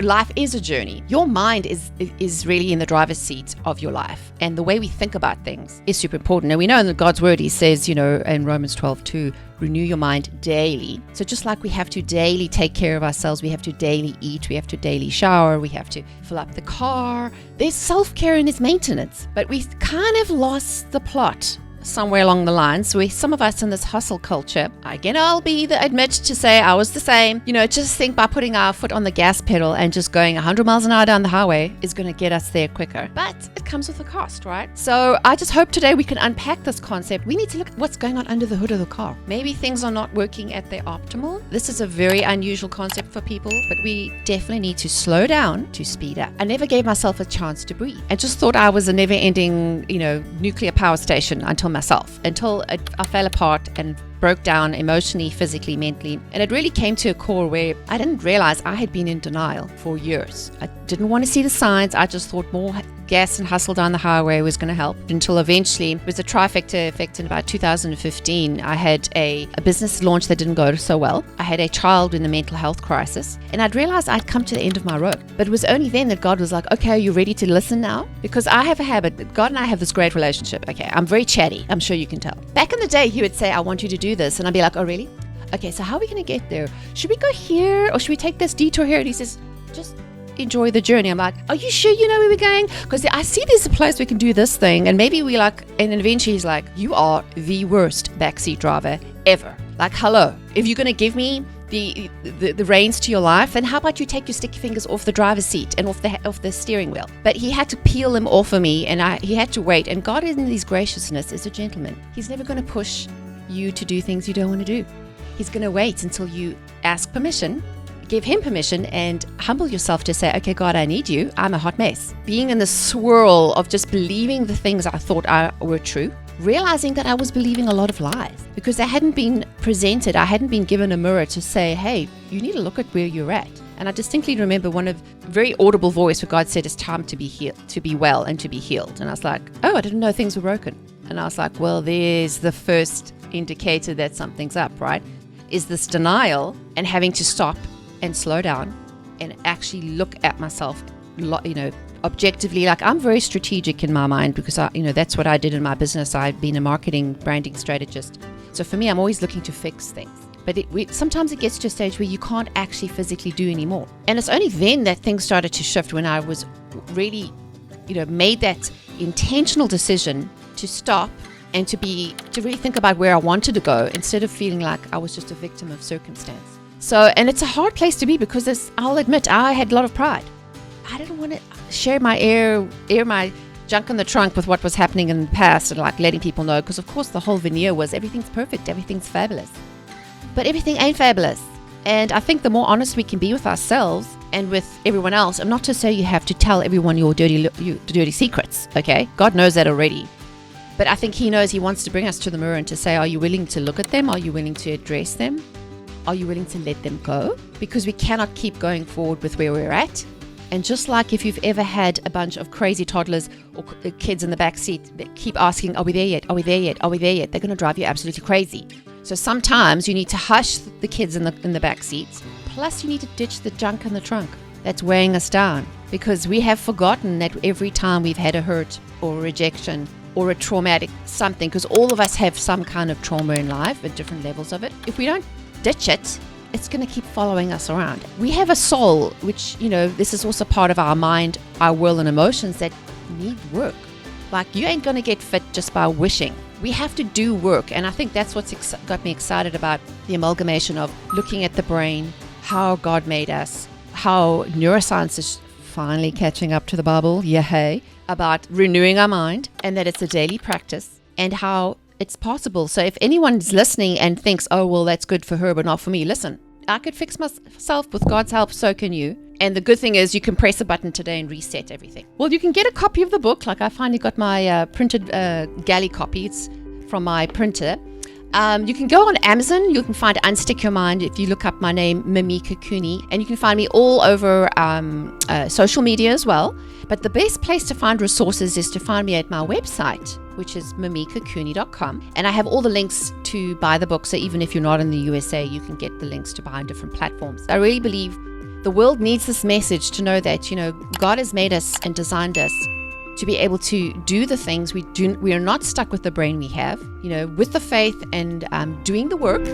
Life is a journey. Your mind is really in the driver's seat of your life. And the way we think about things is super important. And we know in God's word, he says, in Romans 12:2, renew your mind daily. So just like we have to daily take care of ourselves, we have to daily eat, we have to daily shower, we have to fill up the car. There's self-care and there's maintenance. But we kind of lost the plot somewhere along the line. So some of us in this hustle culture, again, I'll be the admit to say I was the same, just think by putting our foot on the gas pedal and just going 100 miles an hour down the highway is going to get us there quicker. But it comes with a cost, right? So I just hope today we can unpack this concept. We need to look at what's going on under the hood of the car. Maybe things are not working at their optimal. This is a very unusual concept for people, but we definitely need to slow down to speed up. I never gave myself a chance to breathe. I just thought I was a never-ending, nuclear power station until I fell apart and broke down emotionally, physically, mentally. And it really came to a core where I didn't realize I had been in denial for years. I didn't want to see the signs. I just thought more gas and hustle down the highway was going to help, until eventually it was a trifecta effect. In about 2015, I had a business launch that didn't go so well. I had a child in a mental health crisis, and I'd realized I'd come to the end of my rope. But it was only then that God was like, okay, are you ready to listen now? Because I have a habit. God and I have this great relationship. Okay, I'm very chatty. I'm sure you can tell. Back in the day, he would say, I want you to do this. And I'd be like, oh, really? Okay, so how are we going to get there? Should we go here or should we take this detour here? And he says, just enjoy the journey. I'm like, are you sure you know where we're going? Because I see there's a place we can do this thing. And maybe and then eventually he's like, you are the worst backseat driver ever. Like, hello, if you're going to give me the reins to your life, then how about you take your sticky fingers off the driver's seat and off the steering wheel? But he had to peel them off of me, and he had to wait. And God in his graciousness is a gentleman. He's never going to push you to do things you don't want to do. He's going to wait until you ask permission, give him permission, and humble yourself to say, okay, God, I need you. I'm a hot mess. Being in the swirl of just believing the things I thought were true, realizing that I was believing a lot of lies because I hadn't been presented. I hadn't been given a mirror to say, hey, you need to look at where you're at. And I distinctly remember one very audible voice where God said, it's time to be healed, to be well and to be healed. And I was like, oh, I didn't know things were broken. And I was like, well, there's the first indicator that something's up, right? Is this denial and having to stop and slow down and actually look at myself, objectively. Like, I'm very strategic in my mind because that's what I did in my business. I've been a marketing branding strategist. So for me, I'm always looking to fix things. But sometimes it gets to a stage where you can't actually physically do anymore. And it's only then that things started to shift, when I was really, made that intentional decision to stop and to really think about where I wanted to go instead of feeling like I was just a victim of circumstance. So, and it's a hard place to be because I'll admit, I had a lot of pride. I didn't want to share my air my junk in the trunk with what was happening in the past and like letting people know, because of course the whole veneer was everything's perfect, everything's fabulous. But everything ain't fabulous. And I think the more honest we can be with ourselves and with everyone else, and not to say you have to tell everyone your dirty secrets, okay? God knows that already. But I think he knows he wants to bring us to the mirror and to say, are you willing to look at them? Are you willing to address them? Are you willing to let them go? Because we cannot keep going forward with where we're at. And just like if you've ever had a bunch of crazy toddlers or kids in the back seat that keep asking, are we there yet? Are we there yet? Are we there yet? They're going to drive you absolutely crazy. So sometimes you need to hush the kids in the back seats. Plus you need to ditch the junk in the trunk that's weighing us down, because we have forgotten that every time we've had a hurt or a rejection or a traumatic something, because all of us have some kind of trauma in life at different levels of it. If we don't ditch it, it's going to keep following us around. We have a soul, which, this is also part of our mind, our will and emotions that need work. Like, you ain't going to get fit just by wishing. We have to do work. And I think that's what's got me excited about the amalgamation of looking at the brain, how God made us, how neuroscience is finally catching up to the Bible, yay, about renewing our mind, and that it's a daily practice, and how it's possible. So if anyone's listening and thinks, oh, well, that's good for her, but not for me, listen, I could fix myself with God's help, so can you. And the good thing is you can press a button today and reset everything. Well, you can get a copy of the book. Like, I finally got my printed galley copy. It's from my printer. You can go on Amazon. You can find Unstick Your Mind if you look up my name, Mimika Cooney. And you can find me all over social media as well. But the best place to find resources is to find me at my website, which is mimikacooney.com. And I have all the links to buy the book. So even if you're not in the USA, you can get the links to buy on different platforms. I really believe The world needs this message to know that, God has made us and designed us to be able to do the things we are not stuck with the brain we have, with the faith and doing the work.